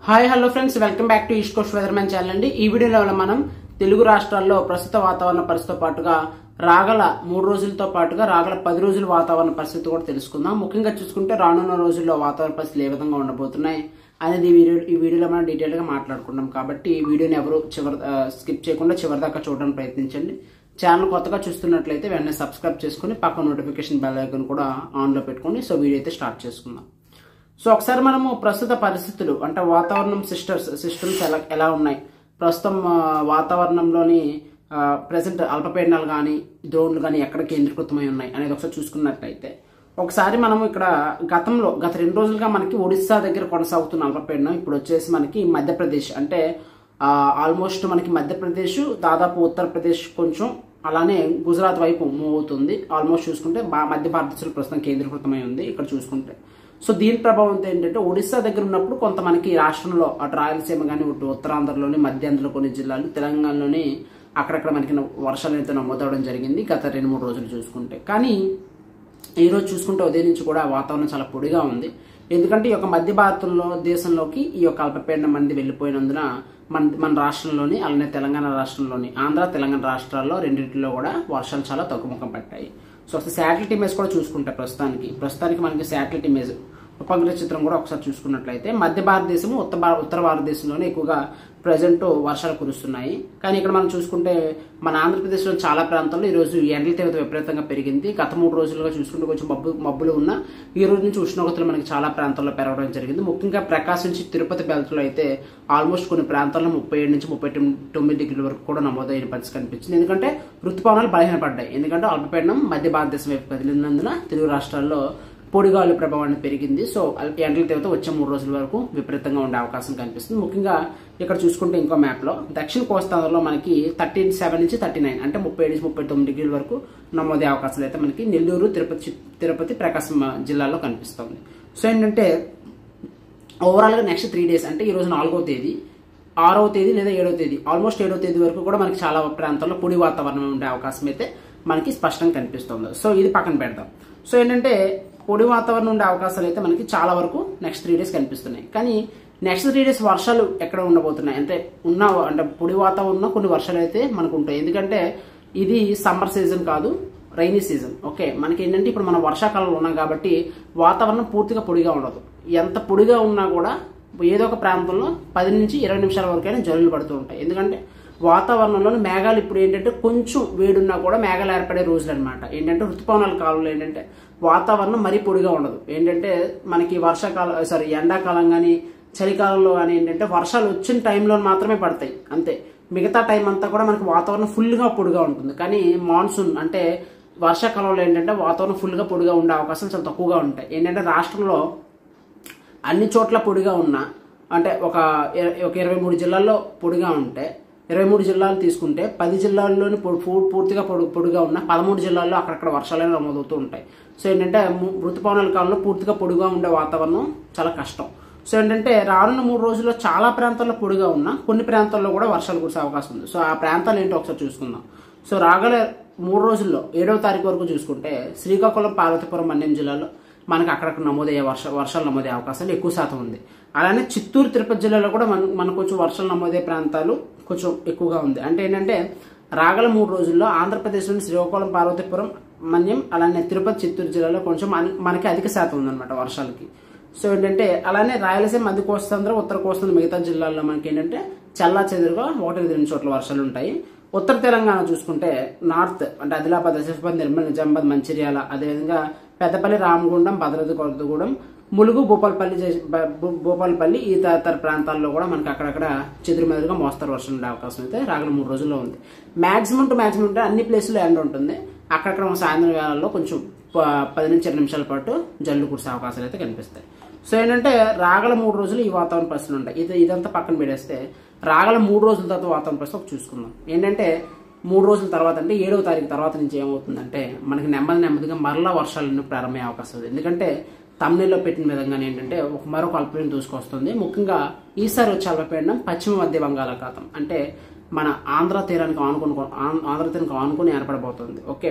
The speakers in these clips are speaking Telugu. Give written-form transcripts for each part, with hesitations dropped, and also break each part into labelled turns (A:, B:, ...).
A: Hi hello friends, welcome back to east Coast weathermen channel అండి. ఈ వీడియోలో మనం తెలుగు రాష్ట్రాల్లో ప్రస్తుత వాతావరణ పరిస్థితితో పాటుగా రాగల 3 రోజులతో పాటుగా రాగల 10 రోజుల వాతావరణ పరిస్థితి కూడా తెలుసుకుందాం. ముఖ్యంగా చూసుకుంటే రానున్న రోజుల్లో వాతావరణ పరిస్థితులు ఏ విధంగా ఉండబోతున్నాయి అనేది ఈ వీడియోలో మనం డీటెయిల్ గా మాట్లాడుకుంటాం. కాబట్టి ఈ వీడియోని ఎవరు స్కిప్ చేయకుండా చివరి దాకా చూడడానికి ప్రయత్నించండి. ఛానల్ కొత్తగా చూస్తున్నట్లయితే వెంటనే సబ్స్క్రైబ్ చేసుకుని పక్క నోటిఫికేషన్ బెల్ ఐకాన్ కూడా ఆన్ లో పెట్టుకుని వీడియో అయితే స్టార్ట్ చేసుకుందాం. ఒకసారి మనము ప్రస్తుత పరిస్థితులు అంటే వాతావరణం సిస్టమ్స్ ఎలా ఉన్నాయి, ప్రస్తుతం వాతావరణంలోని ప్రెసెంట్ అల్పపీడనాలు కానీ ద్రోణులు కానీ ఎక్కడ కేంద్రీకృతమై ఉన్నాయి అనేది ఒకసారి చూసుకున్నట్లయితే, ఒకసారి మనం ఇక్కడ గత 2 రోజులుగా మనకి ఒడిస్సా దగ్గర కొనసాగుతున్న అల్పపీడనం ఇప్పుడు వచ్చేసి మనకి మధ్యప్రదేశ్ అంటే ఆల్మోస్ట్ మనకి మధ్యప్రదేశ్, దాదాపు ఉత్తరప్రదేశ్, కొంచెం అలానే గుజరాత్ వైపు మూవ్ అవుతుంది. ఆల్మోస్ట్ చూసుకుంటే మధ్య భారతదేశంలో ప్రస్తుతం కేంద్రీకృతమై ఉంది ఇక్కడ చూసుకుంటే. దీని ప్రభావంతో ఏంటంటే ఒడిస్సా దగ్గర ఉన్నప్పుడు కొంత మనకి రాష్ట్రంలో అటు రాయలసీమ కానీ ఇటు ఉత్తరాంధ్రలోని మధ్యాంధ్రలో కొన్ని జిల్లాలు, తెలంగాణలోని అక్కడక్కడ మనకి వర్షాలు అయితే నమోదవడం జరిగింది గత 2-3 రోజులు చూసుకుంటే. కానీ ఈ రోజు చూసుకుంటే ఉదయం నుంచి కూడా వాతావరణం చాలా పొడిగా ఉంది. ఎందుకంటే ఈ యొక్క మధ్య భారతంలో దేశంలోకి ఈ యొక్క అల్పపీడనం అనేది వెళ్ళిపోయినందున మన రాష్ట్రంలోని అలానే తెలంగాణ రాష్ట్రంలోని ఆంధ్ర తెలంగాణ రాష్ట్రాల్లో రెండింటిలో కూడా వర్షాలు చాలా తగ్గుముఖం పట్టాయి. శాటిలైట్ ఇమేజ్ కూడా చూసుకుంటే ప్రస్తుతానికి మనకి శాటిలైట్ ఇమేజ్ ఉపగ్రహ చిత్రం కూడా ఒకసారి చూసుకున్నట్లయితే మధ్య భారతదేశం ఉత్తర భారతదేశంలోనే ఎక్కువగా ప్రజెంట్ వర్షాలు కురుస్తున్నాయి. కానీ ఇక్కడ మనం చూసుకుంటే మన ఆంధ్రప్రదేశ్లో చాలా ప్రాంతాల్లో ఈ రోజు ఎండల తీవ్రత విపరీతంగా పెరిగింది. గత 3 రోజులుగా చూసుకుంటే కొంచెం మబ్బులు ఉన్న ఈ రోజు నుంచి ఉష్ణోగ్రతలు మనకి చాలా ప్రాంతాల్లో పెరగడం జరిగింది. ముఖ్యంగా ప్రకాశం నుంచి తిరుపతి బెల్ట్లో అయితే ఆల్మోస్ట్ కొన్ని ప్రాంతాల్లో 37 నుంచి 39 డిగ్రీల వరకు కూడా నమోదైన పరిస్థితి కనిపించింది. ఎందుకంటే ఋతుపవనాలు బలహీనపడ్డాయి. ఎందుకంటే అల్పపీడనం మధ్య భారతదేశం వైపు కదిలినందున తెలుగు రాష్ట్రాల్లో పొడిగాలు ప్రభావాన్ని పెరిగింది. ఎండల తీవ్రత వచ్చే 3 రోజుల వరకు విపరీతంగా ఉండే అవకాశం కనిపిస్తుంది. ముఖ్యంగా ఇక్కడ చూసుకుంటే ఇంకో మ్యాప్ లో దక్షిణ కోస్తాంధ్రలో మనకి 37 నుంచి 39 అంటే 37 నుంచి 39 డిగ్రీల వరకు నమోదే అవకాశాలు అయితే మనకి నెల్లూరు, తిరుపతి, ప్రకాశం జిల్లాల్లో కనిపిస్తుంది. ఏంటంటే ఓవరాల్ గా నెక్స్ట్ 3 డేస్ అంటే ఈ రోజు 4వ తేదీ, 6వ తేదీ లేదా 7వ తేదీ, ఆల్మోస్ట్ 7వ తేదీ వరకు కూడా మనకి చాలా ప్రాంతాల్లో పొడి వాతావరణం ఉండే అవకాశం అయితే మనకి స్పష్టంగా కనిపిస్తుంది. ఇది పక్కన పెడదాం. ఏంటంటే పొడి వాతావరణం ఉండే అవకాశాలు అయితే మనకి చాలా వరకు నెక్స్ట్ 3 డేస్ కనిపిస్తున్నాయి. కానీ నెక్స్ట్ 3 డేస్ వర్షాలు ఎక్కడ ఉండబోతున్నాయి అంటే పొడి వాతావరణంలో కొన్ని వర్షాలు అయితే మనకు ఉంటాయి. ఎందుకంటే ఇది సమ్మర్ సీజన్ కాదు, రైనీ సీజన్. ఓకే, మనకి ఏంటంటే ఇప్పుడు మనం వర్షాకాలంలో ఉన్నాం కాబట్టి వాతావరణం పూర్తిగా పొడిగా ఉండదు. ఎంత పొడిగా ఉన్నా కూడా ఏదో ఒక ప్రాంతంలో 10 నుంచి 20 నిమిషాల వరకైనా జల్లులు పడుతూ ఉంటాయి. ఎందుకంటే వాతావరణంలోని మేఘాలు ఇప్పుడు ఏంటంటే కొంచెం వేడున్నా కూడా మేఘాలు ఏర్పడే రోజులు అనమాట. ఏంటంటే ఋతుపవనాల కాలంలో ఏంటంటే వాతావరణం మరీ పొడిగా ఉండదు. ఏంటంటే మనకి ఎండాకాలం కానీ చలికాలంలో కానీ ఏంటంటే వర్షాలు వచ్చిన టైంలో మాత్రమే పడతాయి అంతే. మిగతా టైం అంతా కూడా మనకి వాతావరణం ఫుల్గా పొడిగా ఉంటుంది. కానీ మాన్సూన్ అంటే వర్షాకాలంలో ఏంటంటే వాతావరణం ఫుల్గా పొడిగా ఉండే అవకాశాలు చాలా తక్కువగా ఉంటాయి. ఏంటంటే రాష్ట్రంలో అన్ని చోట్ల పొడిగా ఉన్నా అంటే ఒక 23 జిల్లాల్లో పొడిగా ఉంటే 23 జిల్లాలు తీసుకుంటే 10 జిల్లాల్లోని పూర్తిగా పొడిగా ఉన్న 13 జిల్లాల్లో అక్కడక్కడ వర్షాలు నమోదవుతూ ఉంటాయి. ఏంటంటే ఋతుపవనాల కాలంలో పూర్తిగా పొడిగా ఉండే వాతావరణం చాలా కష్టం. ఏంటంటే రానున్న 3 రోజుల్లో చాలా ప్రాంతాల్లో పొడిగా ఉన్నా కొన్ని ప్రాంతాల్లో కూడా వర్షాలు కురిసే అవకాశం ఉంది. ఆ ప్రాంతాలు ఏంటో ఒకసారి చూసుకుందాం. రాగల 3 రోజుల్లో 7వ తారీఖు వరకు చూసుకుంటే శ్రీకాకుళం, పార్వతీపురం, మన్యం జిల్లాలో మనకి అక్కడక్కడ నమోదయ్యే వర్షాలు నమోదయ్యే అవకాశాలు ఎక్కువ శాతం ఉంది. అలానే చిత్తూరు, తిరుపతి జిల్లాలో కూడా మనకు కొంచెం వర్షాలు నమోదయ్యే ప్రాంతాలు కొంచెం ఎక్కువగా ఉంది. అంటే ఏంటంటే రాగల 3 రోజుల్లో ఆంధ్రప్రదేశ్లోని శ్రీకాకుళం, పార్వతీపురం, మన్యం అలానే తిరుపతి, చిత్తూరు జిల్లాలో కొంచెం మనకి అధిక శాతం ఉందన్నమాట వర్షాలకి. ఏంటంటే అలానే రాయలసీమ, మధ్య కోస్తాంధ్ర, ఉత్తర కోస్తాంధ్ర మిగతా జిల్లాల్లో మనకి ఏంటంటే చల్లా చెదురుగా 1-2 చోట్ల వర్షాలు ఉంటాయి. ఉత్తర తెలంగాణ చూసుకుంటే నార్త్ అంటే ఆదిలాబాద్, ఆసిఫాబాద్, నిర్మల్, నిజామాబాద్, మంచిర్యాల, అదేవిధంగా పెద్దపల్లి, రామగుండం, భద్రాద్రి కొత్తగూడెం, ములుగు, భూపాలపల్లి ఈ తదితర ప్రాంతాల్లో కూడా మనకి అక్కడక్కడ చెదురుమెదురుగా మోస్తరు వర్షం ఉండే అవకాశం అయితే రాగల 3 రోజుల్లో ఉంది. మాక్సిమం అంటే అన్ని ప్లేసుల్లో ఎండ ఉంటుంది. అక్కడక్కడ సాయంత్రం వేళల్లో కొంచెం 10 నుంచి 20 నిమిషాల పాటు జల్లు కురిసే అవకాశాలు అయితే కనిపిస్తాయి. ఏంటంటే రాగల 3 రోజులు ఈ వాతావరణ పరిస్థితులు ఉంటాయి. ఇదంతా పక్కన పెడేస్తే రాగల 3 రోజుల తర్వాత వాతావరణ పరిస్థితి చూసుకుందాం. ఏంటంటే 3 రోజుల తర్వాత అంటే 7వ తారీఖు తర్వాత నుంచి ఏమవుతుందంటే మనకి నెమ్మదిగా మరలా వర్షాలు ప్రారంభమయ్యే అవకాశం ఉంది. ఎందుకంటే తమిళలో పెట్టిన విధంగానే ఏంటంటే మరొక అల్పపీడనం దూసుకొస్తుంది. ముఖ్యంగా ఈసారి వచ్చే అల్పపీడనం పశ్చిమ మధ్య బంగాళాఖాతం అంటే మన ఆంధ్ర తీరానికి ఆనుకొని ఏర్పడబోతుంది. ఓకే,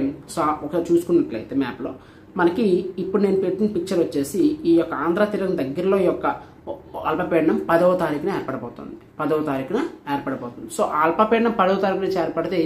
A: ఒకసారి చూసుకున్నట్లయితే మ్యాప్లో మనకి ఇప్పుడు నేను పెట్టిన పిక్చర్ వచ్చేసి ఈ యొక్క ఆంధ్ర తీరం దగ్గరలో యొక్క అల్పపీడనం 10వ తారీఖున ఏర్పడబోతుంది. 10వ తారీఖున ఏర్పడబోతుంది. సో అల్పపీడనం 10వ తారీఖు నుంచి ఏర్పడితే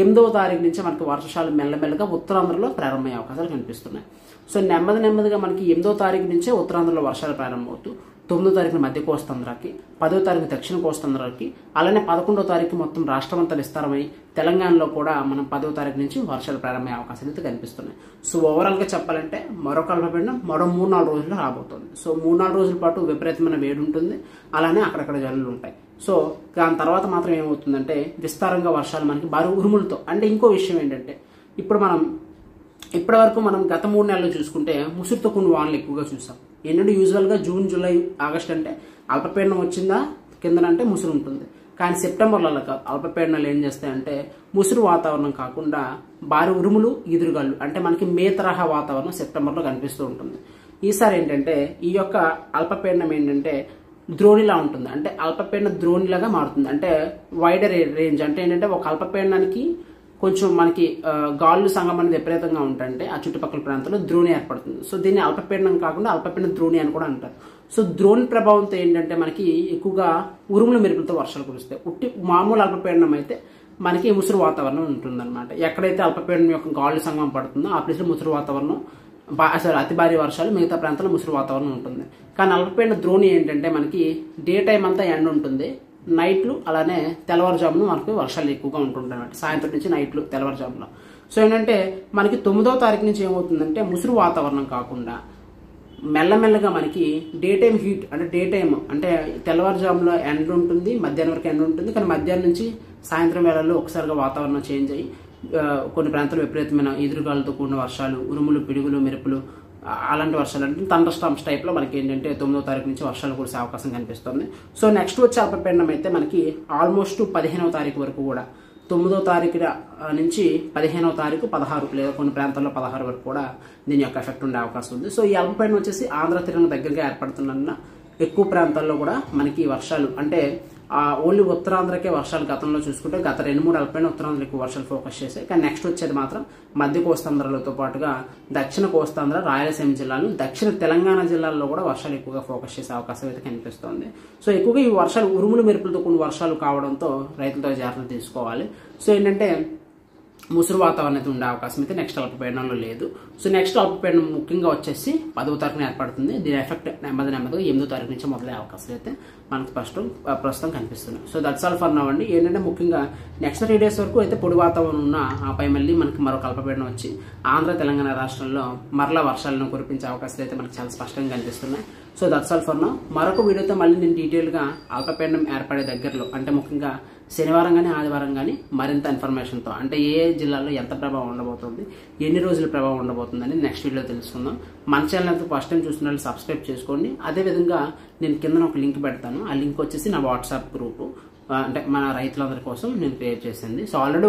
A: 8వ తారీఖు నుంచి మనకి వర్షాలు మెల్లమెల్లగా ఉత్తరాంధ్రలో ప్రారంభమయ్యే అవకాశాలు కనిపిస్తున్నాయి. సో నెమ్మదిగా మనకి 8వ తారీఖు నుంచే ఉత్తరాంధ్రలో వర్షాలు ప్రారంభమవుతూ 9వ తారీఖున మధ్య కోస్తాంధ్రకి, 10వ తారీఖు దక్షిణ కోస్తాంధ్రకి, అలానే 11వ తారీఖు మొత్తం రాష్ట్రం అంతా విస్తారమై తెలంగాణలో కూడా మనం 10వ తారీఖు నుంచి వర్షాలు ప్రారంభమయ్యే అవకాశాలు అయితే కనిపిస్తున్నాయి. సో ఓవరాల్గా చెప్పాలంటే మరొక అల్పపీడనం మరో 3-4 రోజుల్లో రాబోతుంది. సో 3-4 రోజుల పాటు విపరీతమైన వేడి ఉంటుంది, అలానే అక్కడక్కడ జల్లులు ఉంటాయి. సో దాని తర్వాత మాత్రం ఏమవుతుందంటే విస్తారంగా వర్షాలు మనకి భారీ ఉరుములతో. అంటే ఇంకో విషయం ఏంటంటే ఇప్పటి వరకు మనం గత 3 నెలలు చూసుకుంటే ముసురుతో కొన్ని వానలు ఎక్కువగా చూసాం. ఏంటంటే యూజువల్గా జూన్, జూలై, ఆగస్ట్ అంటే అల్పపీడనం వచ్చిందా కిందనంటే ముసురు ఉంటుంది. కానీ సెప్టెంబర్లో అలా కాదు. అల్పపీడనాలు ఏం చేస్తాయంటే ముసురు వాతావరణం కాకుండా భారీ ఉరుములు, ఈదురుగాళ్ళు, అంటే మనకి మే తరహా వాతావరణం సెప్టెంబర్లో కనిపిస్తూ ఉంటుంది. ఈసారి ఏంటంటే ఈ యొక్క అల్పపీడనం ఏంటంటే ద్రోణిలా ఉంటుంది. అంటే అల్పపీడన ద్రోణిలాగా మారుతుంది. అంటే వైడర్ రేంజ్. అంటే ఏంటంటే ఒక అల్పపీడనానికి కొంచెం మనకి గాలులు సంగమం అనేది విపరీతంగా ఉంటాయంటే ఆ చుట్టుపక్కల ప్రాంతంలో ద్రోణి ఏర్పడుతుంది. సో దీన్ని అల్పపీడనం కాకుండా అల్పపీడన ద్రోణి అని కూడా అంటారు. సో ద్రోణి ప్రభావంతో ఏంటంటే మనకి ఎక్కువగా ఉరుముల మెరుపులతో వర్షాలు కురుస్తాయి. మామూలు అల్పపీడనం అయితే మనకి ముసురు వాతావరణం ఉంటుందన్నమాట. ఎక్కడైతే అల్పపీడనం యొక్క గాలుల సంగమం పడుతుందో ఆ ప్లేస్లో ముసురు వాతావరణం, అతి భారీ వర్షాలు, మిగతా ప్రాంతాల్లో ముసురు వాతావరణం ఉంటుంది. కానీ అల్పపీడన ద్రోణి ఏంటంటే మనకి డే టైం అంతా ఎండ ఉంటుంది, నైట్లు అలానే తెల్లవారుజామున మనకు వర్షాలు ఎక్కువగా ఉంటుంటాయి అన్నమాట. సాయంత్రం నుంచి నైట్లు, తెల్లవారుజామున. సో ఏంటంటే మనకి 9వ తారీఖు నుంచి ఏమవుతుందంటే ముసురు వాతావరణం కాకుండా మెల్లమెల్లగా మనకి డే టైం హీట్, అంటే డే టైం అంటే తెల్లవారుజాములో ఎండ ఉంటుంది, మధ్యాహ్నం వరకు ఎండ ఉంటుంది. కానీ మధ్యాహ్నం నుంచి సాయంత్రం వేళల్లో ఒకసారిగా వాతావరణం చేంజ్ అయ్యి కొన్ని ప్రాంతాలు విపరీతమైన ఈదురుగాలతో కూడిన వర్షాలు, ఉరుములు, పిడుగులు, మెరుపులు, అలాంటి వర్షాలు అంటే థండర్ స్టార్మ్స్ టైప్లో మనకి ఏంటంటే 9వ తారీఖు నుంచి వర్షాలు కురిసే అవకాశం కనిపిస్తుంది. సో నెక్స్ట్ వచ్చే అల్పపీడనం అయితే మనకి ఆల్మోస్ట్ 15వ తారీఖు వరకు కూడా, 9వ తారీఖు నుంచి 15వ తారీఖు, 16 లేదా కొన్ని ప్రాంతాల్లో 16 వరకు కూడా దీని యొక్క ఎఫెక్ట్ ఉండే అవకాశం ఉంది. సో ఈ అల్పపీడనం వచ్చేసి ఆంధ్ర తీరం దగ్గరగా ఏర్పడుతున్న ఎక్కువ ప్రాంతాల్లో కూడా మనకి వర్షాలు అంటే ఓన్లీ ఉత్తరాంధ్రకే వర్షాలు గతంలో చూసుకుంటే గత 2-3 అల్పపీడనం ఉత్తరాంధ్ర ఎక్కువ వర్షాలు ఫోకస్ చేశాయి. కానీ నెక్స్ట్ వచ్చేది మాత్రం మధ్య కోస్తాంధ్రలతో పాటుగా దక్షిణ కోస్తాంధ్ర, రాయలసీమ జిల్లాలు, దక్షిణ తెలంగాణ జిల్లాల్లో కూడా వర్షాలు ఎక్కువగా ఫోకస్ చేసే అవకాశం అయితే కనిపిస్తోంది. సో ఎక్కువగా ఈ వర్షాలు ఉరుములు మెరుపులతో కొన్ని వర్షాలు కావడంతో రైతులతో జాగ్రత్తలు తీసుకోవాలి. సో ఏంటంటే ముసురు వాతావరణం అయితే ఉండే అవకాశం అయితే నెక్స్ట్ అల్పపీడనంలో లేదు. సో నెక్స్ట్ అల్పపీడనం ముఖ్యంగా వచ్చేసి 10వ తారీఖున ఏర్పడుతుంది. దీని ఎఫెక్ట్ నెమ్మదిగా 8వ తారీఖు నుంచి మొదలయ్యే అవకాశాలు అయితే మనకు ప్రస్తుతం కనిపిస్తున్నాయి. So that's all for now అండి. ఏంటంటే ముఖ్యంగా నెక్స్ట్ 3 డేస్ వరకు అయితే పొడి వాతావరణం ఉన్న ఆపై మళ్ళీ మనకి మరొక అల్పపీడనం వచ్చి ఆంధ్ర, తెలంగాణ రాష్ట్రాల్లో మరలా వర్షాలను కురిపించే అవకాశాలు అయితే మనకు చాలా స్పష్టంగా కనిపిస్తున్నాయి. So that's all for now. మరొక వీడియోతో మళ్ళీ నేను డీటెయిల్గా అల్పపీడనం ఏర్పడే దగ్గరలో అంటే ముఖ్యంగా శనివారం కానీ ఆదివారం కానీ మరింత ఇన్ఫర్మేషన్తో అంటే ఏ జిల్లాలో ఎంత ప్రభావం ఉండబోతుంది, ఎన్ని రోజుల ప్రభావం ఉండబోతుందని నెక్స్ట్ వీడియో తెలుసుకుందాం. మన ఛానల్ అయితే ఫస్ట్ టైం చూస్తున్న వాళ్ళు సబ్స్క్రైబ్ చేసుకోండి. అదేవిధంగా నేను కింద ఒక లింక్ పెడతాను. ఆ లింక్ వచ్చేసి నా వాట్సాప్ గ్రూపు, అంటే మన రైతులందరి కోసం నేను క్రియేట్ చేసింది. So already